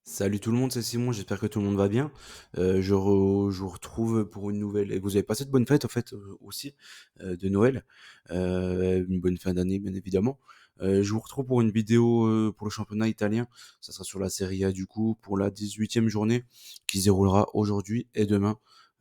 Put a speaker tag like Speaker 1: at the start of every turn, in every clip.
Speaker 1: Salut tout le monde, c'est Simon, j'espère que tout le monde va bien. Je vous retrouve pour une nouvelle. Et vous avez passé de bonnes fêtes, en fait, aussi, de Noël. Une bonne fin d'année, bien évidemment. Je vous retrouve pour une vidéo pour le championnat italien. Ça sera sur la Serie A, du coup, pour la 18e journée qui se déroulera aujourd'hui et demain.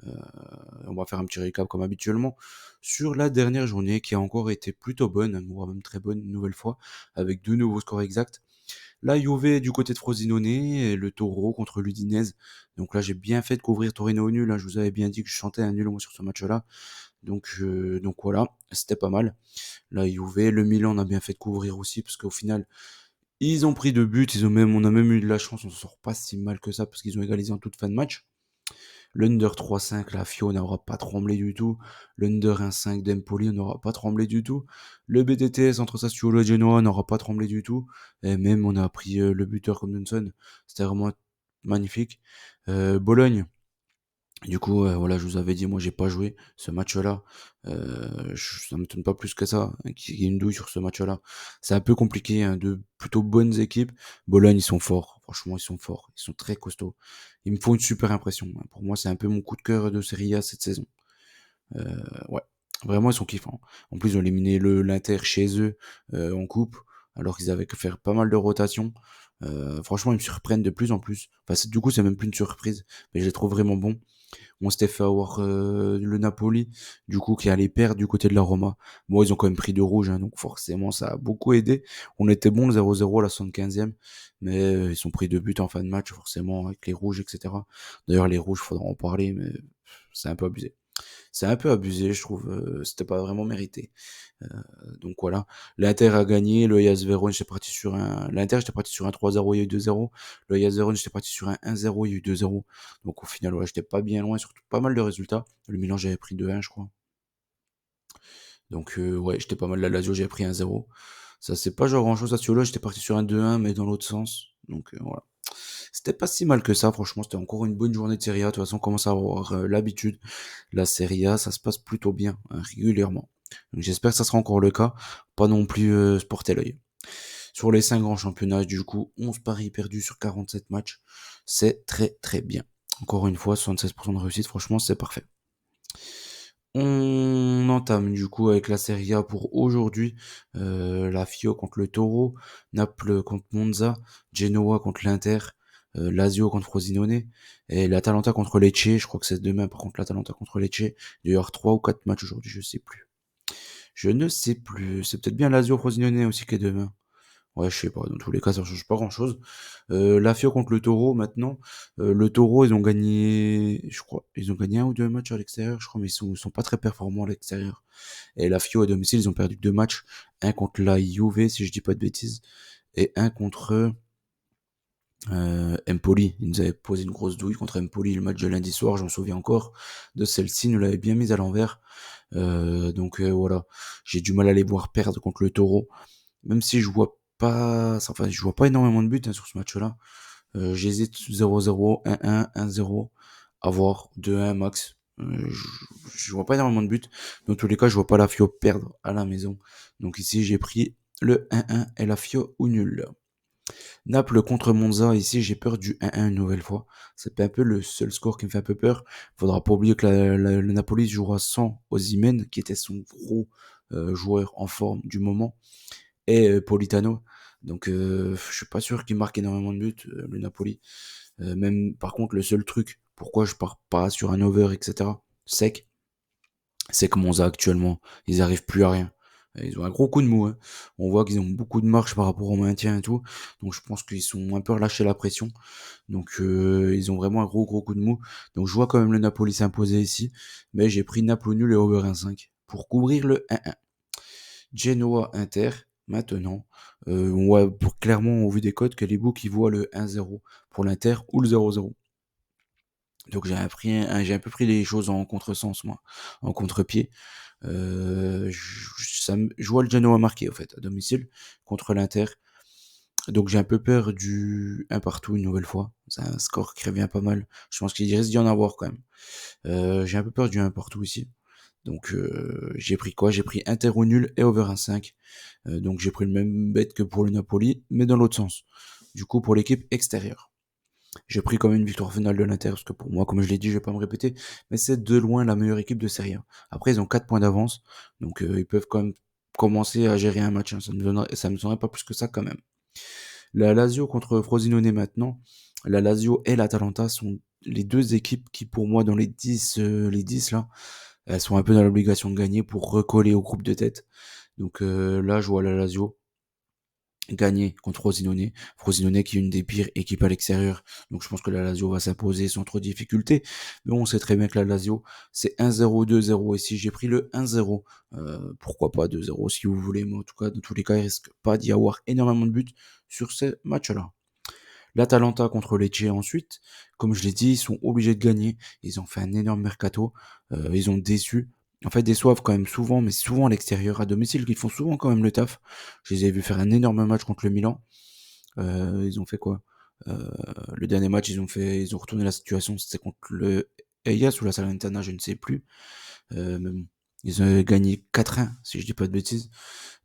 Speaker 1: Euh, on va faire un petit récap, comme habituellement, sur la dernière journée qui a encore été plutôt bonne, voire même très bonne, une nouvelle fois, avec deux nouveaux scores exacts. La Juve du côté de Frosinone et le Toro contre l'Udinese. Donc là, j'ai bien fait de couvrir Torino au nul, hein. Je vous avais bien dit que je chantais un nul moi sur ce match-là. Donc voilà, c'était pas mal. La Juve, le Milan, on a bien fait de couvrir aussi parce qu'au final, ils ont pris deux buts. On a même eu de la chance. On se sort pas si mal que ça parce qu'ils ont égalisé en toute fin de match. L'Under 3-5, la Fio n'aura pas tremblé du tout. L'Under 1-5 d'Empoli n'aura pas tremblé du tout. Le BTTS entre Sassuolo et Genoa n'aura pas tremblé du tout. Et même on a pris le buteur comme Johnson. C'était vraiment magnifique. Bologne, du coup, voilà, je vous avais dit, moi j'ai pas joué ce match-là. Ça m'étonne pas plus que ça, hein, qu'il y ait une douille sur ce match-là. C'est un peu compliqué, hein, de plutôt bonnes équipes. Bologne, ils sont forts. Franchement, ils sont forts. Ils sont très costauds. Ils me font une super impression, hein. Pour moi, c'est un peu mon coup de cœur de Serie A cette saison. Ouais, vraiment, ils sont kiffants. En plus, ils ont éliminé l'Inter chez eux en coupe, alors qu'ils avaient que faire pas mal de rotations. Franchement, ils me surprennent de plus en plus. Enfin, du coup, c'est même plus une surprise, mais je les trouve vraiment bons. On s'était fait avoir le Napoli, du coup, qui allait perdre du côté de la Roma. Bon, ils ont quand même pris deux rouges, hein, donc forcément, ça a beaucoup aidé. On était bon le 0-0 à la 75e, mais ils ont pris deux buts en fin de match, forcément, avec les rouges, etc. D'ailleurs, les rouges, faudra en parler, mais c'est un peu abusé. C'est un peu abusé, je trouve. C'était pas vraiment mérité. Euh, donc voilà. L'Inter a gagné. Le Hellas Vérone, j'étais parti sur un. L'Inter, j'étais parti sur un 3-0, il y a eu 2-0. Le Hellas Vérone, j'étais parti sur un 1-0, il y a eu 2-0. Donc au final, ouais, j'étais pas bien loin, surtout pas mal de résultats. Le Milan, j'avais pris 2-1, je crois. Donc ouais, j'étais pas mal. La Lazio, j'avais pris 1-0. Ça, c'est pas genre grand chose à ce là. J'étais parti sur un 2-1, mais dans l'autre sens. Donc voilà. C'était pas si mal que ça, franchement. C'était encore une bonne journée de Serie A. De toute façon, on commence à avoir l'habitude. La Serie A, ça se passe plutôt bien, hein, régulièrement. Donc j'espère que ça sera encore le cas. Pas non plus se porter l'œil. Sur les 5 grands championnats, du coup, 11 paris perdus sur 47 matchs. C'est très très bien. Encore une fois, 76% de réussite, franchement, c'est parfait. On entame du coup avec la Serie A pour aujourd'hui. La Fio contre le Toro, Naples contre Monza, Genoa contre l'Inter, Lazio contre Frosinone et l'Atalanta contre Lecce. Je crois que c'est demain par contre l'Atalanta contre Lecce. Il y aura 3 ou 4 matchs aujourd'hui, je sais plus. Je ne sais plus. C'est peut-être bien Lazio Frosinone aussi qui est demain. Ouais, je sais pas. Dans tous les cas, ça change pas grand-chose. La Fio contre le Taureau maintenant. Le Taureau, ils ont gagné, je crois, ils ont gagné un ou deux matchs à l'extérieur, je crois, mais ils sont pas très performants à l'extérieur. Et la Fio à domicile, ils ont perdu deux matchs. Un contre la Juve, si je dis pas de bêtises, et un contre Empoli. Ils nous avaient posé une grosse douille contre Empoli le match de lundi soir, j'en souviens encore. De celle-ci, ils nous l'avait bien mise à l'envers. Donc voilà, j'ai du mal à les voir perdre contre le Taureau. Même si je vois pas, enfin, je vois pas énormément de buts, hein, sur ce match-là. J'hésite 0-0, 1-1, 1-0, à voir 2-1 max. Je vois pas énormément de buts. Dans tous les cas, je vois pas la Fio perdre à la maison. Donc ici, j'ai pris le 1-1 et la Fio ou nul. Naples contre Monza, ici, j'ai peur du 1-1 une nouvelle fois. C'est un peu le seul score qui me fait un peu peur. Faudra pas oublier que le Napoli jouera sans Osimhen, qui était son gros joueur en forme du moment, et Politano. Donc je suis pas sûr qu'il marque énormément de buts, le Napoli. Même par contre, le seul truc, pourquoi je pars pas sur un over, etc., sec, c'est que Monza actuellement, ils arrivent plus à rien. Ils ont un gros coup de mou, hein. On voit qu'ils ont beaucoup de marche par rapport au maintien et tout. Donc je pense qu'ils sont un peu relâchés la pression. Donc ils ont vraiment un gros coup de mou. Donc je vois quand même le Napoli s'imposer ici. Mais j'ai pris Napoli nul et over 1,5 pour couvrir le 1-1. Genoa Inter, maintenant. Ouais, clairement, au vu des codes, que les books ils voient le 1-0 pour l'Inter ou le 0-0. Donc j'ai un peu pris les choses en contresens, moi, en contre-pied. Je vois le Genoa marquer, en fait, à domicile, contre l'Inter. Donc j'ai un peu peur du un partout une nouvelle fois. C'est un score qui revient pas mal. Je pense qu'il risque d'y en avoir quand même. J'ai un peu peur du un partout ici. Donc j'ai pris quoi? J'ai pris Inter au nul et over 1,5. Donc j'ai pris le même bet que pour le Napoli, mais dans l'autre sens. Du coup pour l'équipe extérieure. J'ai pris quand même une victoire finale de l'Inter, parce que pour moi, comme je l'ai dit, je vais pas me répéter, mais c'est de loin la meilleure équipe de Serie A. Après, ils ont 4 points d'avance, donc ils peuvent quand même commencer à gérer un match, hein. Ça me donnerait pas plus que ça quand même. La Lazio contre Frosinone maintenant. La Lazio et l'Atalanta sont les deux équipes qui, pour moi, dans les 10 là, elles sont un peu dans l'obligation de gagner pour recoller au groupe de tête. Donc là, je vois la Lazio gagner contre Frosinone. Frosinone qui est une des pires équipes à l'extérieur. Donc je pense que la Lazio va s'imposer sans trop de difficultés. Mais on sait très bien que la Lazio, c'est 1-0, 2-0. Et si j'ai pris le 1-0, pourquoi pas 2-0 si vous voulez. Mais en tout cas, dans tous les cas, il risque pas d'y avoir énormément de buts sur ces matchs-là. L'Atalanta contre Lecce ensuite, comme je l'ai dit, ils sont obligés de gagner. Ils ont fait un énorme mercato. Ils ont déçu. En fait, déçoivent quand même souvent, mais souvent à l'extérieur, à domicile, ils font souvent quand même le taf. Je les ai vus faire un énorme match contre le Milan. Ils ont fait quoi? Le dernier match, ils ont retourné la situation. C'était contre le Hellas ou la Salernitana, je ne sais plus. Mais bon, ils ont gagné 4-1, si je dis pas de bêtises.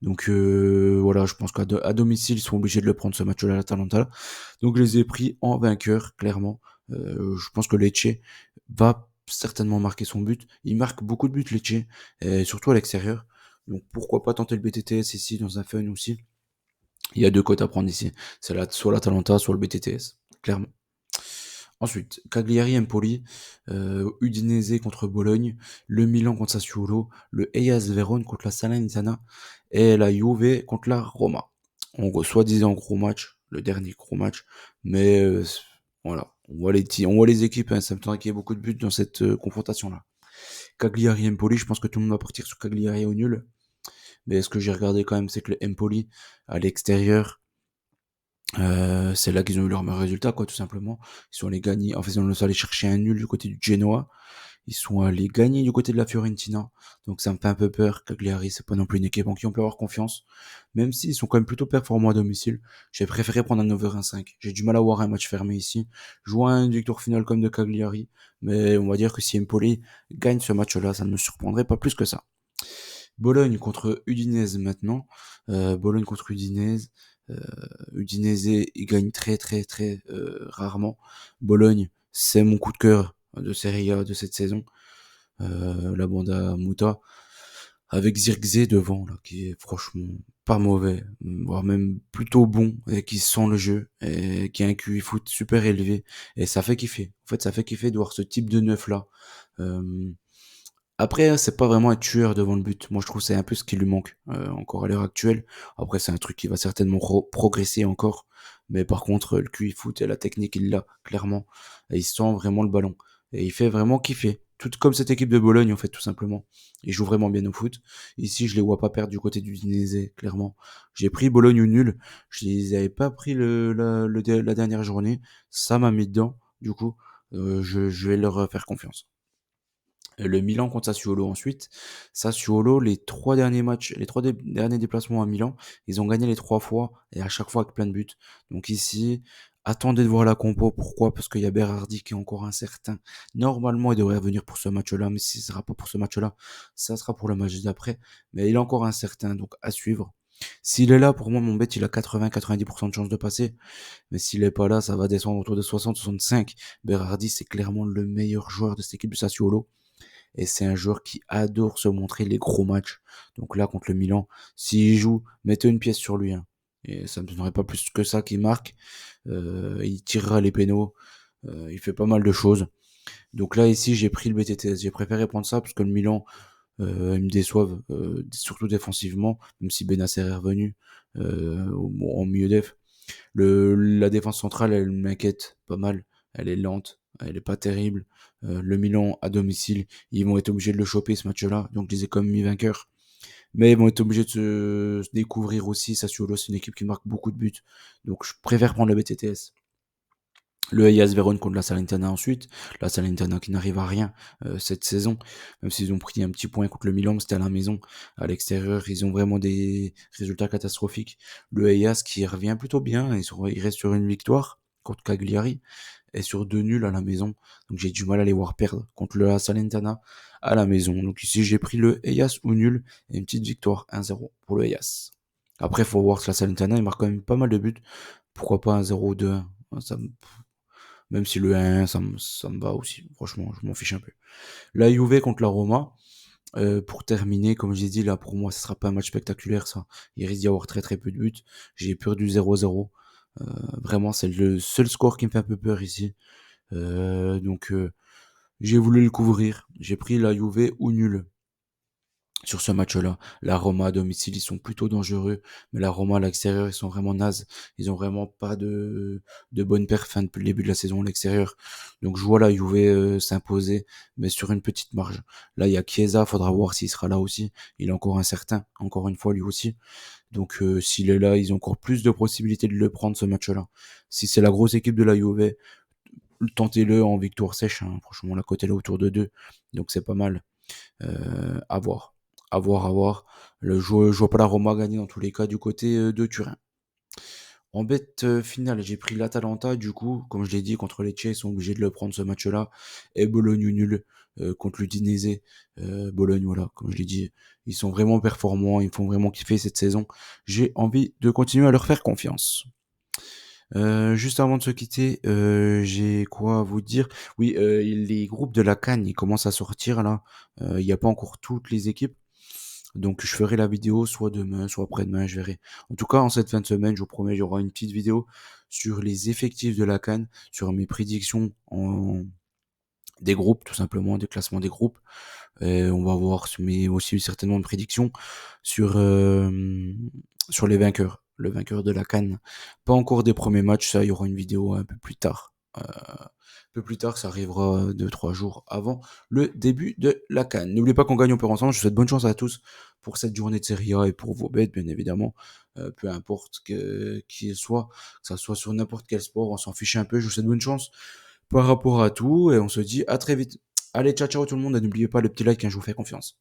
Speaker 1: Donc voilà, je pense à domicile, ils sont obligés de le prendre ce match-là, l'Atalanta. Donc je les ai pris en vainqueur, clairement. Je pense que Lecce va certainement marquer son but. Il marque beaucoup de buts, Lecce, et surtout à l'extérieur. Donc pourquoi pas tenter le BTTS ici, dans un fun aussi. Il y a deux cotes à prendre ici. C'est soit l'Atalanta, soit le BTTS, clairement. Ensuite, Cagliari-Empoli, Udinese contre Bologne, le Milan contre Sassuolo, le Hellas Vérone contre la Salernitana et la Juve contre la Roma. En gros, soi-disant gros match, le dernier gros match, mais voilà, on voit les équipes, hein, ça me tendrait qu'il y ait beaucoup de buts dans cette confrontation-là. Cagliari-Empoli, je pense que tout le monde va partir sur Cagliari au nul, mais ce que j'ai regardé quand même, c'est que le Empoli, à l'extérieur, c'est là qu'ils ont eu leur meilleur résultat, quoi, tout simplement. Ils sont allés gagner, en fait, ils sont allés chercher un nul du côté du Genoa. Ils sont allés gagner du côté de la Fiorentina. Donc ça me fait un peu peur. Cagliari, c'est pas non plus une équipe en qui on peut avoir confiance. Même s'ils sont quand même plutôt performants à domicile. J'ai préféré prendre un over 1,5. J'ai du mal à voir un match fermé ici. Je vois une victoire finale comme de Cagliari. Mais on va dire que si Empoli gagne ce match-là, ça ne me surprendrait pas plus que ça. Bologne contre Udinese maintenant. Bologne contre Udinese. Euh, Udinese, il gagne très très très rarement. Bologne, c'est mon coup de cœur de Serie A de cette saison. La bande à Muta avec Zirkzee devant là, qui est franchement pas mauvais, voire même plutôt bon et qui sent le jeu et qui a un QI foot super élevé et ça fait kiffer. En fait, ça fait kiffer de voir ce type de neuf là. Euh, Après, c'est pas vraiment un tueur devant le but. Moi, je trouve que c'est un peu ce qui lui manque encore à l'heure actuelle. Après, c'est un truc qui va certainement progresser encore. Mais par contre, le QI foot et la technique, il l'a, clairement. Et il sent vraiment le ballon. Et il fait vraiment kiffer. Tout comme cette équipe de Bologne, en fait, tout simplement. Il joue vraiment bien au foot. Ici, je les vois pas perdre du côté du Udinese, clairement. J'ai pris Bologne ou nul. Je les avais pas pris la dernière journée. Ça m'a mis dedans. Du coup, je vais leur faire confiance. Le Milan contre Sassuolo ensuite. Sassuolo, les trois derniers déplacements à Milan, ils ont gagné les trois fois et à chaque fois avec plein de buts. Donc ici, attendez de voir la compo. Pourquoi? Parce qu'il y a Berardi qui est encore incertain. Normalement, il devrait revenir pour ce match-là, mais si ce sera pas pour ce match-là, ça sera pour le match d'après. Mais il est encore incertain, donc à suivre. S'il est là, pour moi, mon bet, il a 80-90% de chance de passer. Mais s'il est pas là, ça va descendre autour de 60-65. Berardi, c'est clairement le meilleur joueur de cette équipe de Sassuolo. Et c'est un joueur qui adore se montrer les gros matchs. Donc là, contre le Milan, s'il joue, mettez une pièce sur lui, hein. Et ça ne me donnerait pas plus que ça qu'il marque. Il tirera les pénaux. Il fait pas mal de choses. Donc là, ici, j'ai pris le BTTS. J'ai préféré prendre ça parce que le Milan, ils me déçoivent, surtout défensivement, même si Benasser est revenu en milieu def. La défense centrale, elle m'inquiète pas mal. Elle est lente, elle est pas terrible. Le Milan à domicile, ils vont être obligés de le choper ce match-là, donc je les ai comme mis vainqueurs. Mais ils vont être obligés de se découvrir aussi. Sassuolo, c'est une équipe qui marque beaucoup de buts, donc je préfère prendre le BTTS. Le Hellas Vérone contre la Salernitana ensuite. La Salernitana qui n'arrive à rien cette saison, même s'ils ont pris un petit point contre le Milan, c'était à la maison. À l'extérieur, ils ont vraiment des résultats catastrophiques. Le Hellas qui revient plutôt bien, il reste sur une victoire contre Cagliari et sur deux nuls à la maison. Donc j'ai du mal à les voir perdre contre la Salernitana à la maison. Donc ici j'ai pris le Hellas ou nul et une petite victoire 1-0 pour le Hellas. Après, faut voir que la Salernitana, il marque quand même pas mal de buts. Pourquoi pas 1-0 ou 2-1? Ça, Même si le 1-1, ça me va aussi. Franchement, je m'en fiche un peu. La Juve contre la Roma. Pour terminer, comme j'ai dit, là, pour moi, ce sera pas un match spectaculaire, ça. Il risque d'y avoir très très peu de buts. J'ai peur du 0-0. Euh, Vraiment, c'est le seul score qui me fait un peu peur ici. Donc, j'ai voulu le couvrir. J'ai pris la Juve ou nul sur ce match-là. La Roma à domicile, ils sont plutôt dangereux, mais la Roma à l'extérieur, ils sont vraiment nazes. Ils ont vraiment pas de bonne perf depuis le début de la saison à l'extérieur. Donc je vois la Juve s'imposer, mais sur une petite marge. Là, il y a Chiesa, faudra voir s'il sera là aussi. Il est encore incertain, encore une fois lui aussi. Donc s'il est là, ils ont encore plus de possibilités de le prendre ce match-là. Si c'est la grosse équipe de la Juve, tentez-le en victoire sèche. Hein. Franchement, la cote est là autour de 2, donc c'est pas mal. À voir. À voir, à voir. Je vois pas la Roma gagner dans tous les cas du côté de Turin. En bête finale, j'ai pris l'Atalanta, du coup, comme je l'ai dit, contre les Lecce, ils sont obligés de le prendre ce match-là. Et Bologne nul contre l'Udinese. Bologne, voilà, comme je l'ai dit, ils sont vraiment performants, ils font vraiment kiffer cette saison. J'ai envie de continuer à leur faire confiance. Juste avant de se quitter, j'ai quoi à vous dire? Oui, les groupes de la CAN, ils commencent à sortir là. Il n'y a pas encore toutes les équipes. Donc je ferai la vidéo soit demain, soit après-demain, je verrai. En tout cas, en cette fin de semaine, je vous promets, il y aura une petite vidéo sur les effectifs de la CAN, sur mes prédictions des groupes, tout simplement, des classements des groupes. Et on va voir, mais aussi certainement une prédiction sur, sur les vainqueurs. Le vainqueur de la CAN. Pas encore des premiers matchs, ça, il y aura une vidéo un peu plus tard. Un peu plus tard, ça arrivera 2, 3 jours avant le début de la CAN. N'oubliez pas qu'on gagne, on perd ensemble. Je vous souhaite bonne chance à tous pour cette journée de Serie A et pour vos bêtes, bien évidemment. Peu importe qu'il soit, que ça soit sur n'importe quel sport, on s'en fiche un peu. Je vous souhaite bonne chance par rapport à tout et on se dit à très vite. Allez, ciao ciao tout le monde et n'oubliez pas le petit like, hein, je vous fais confiance.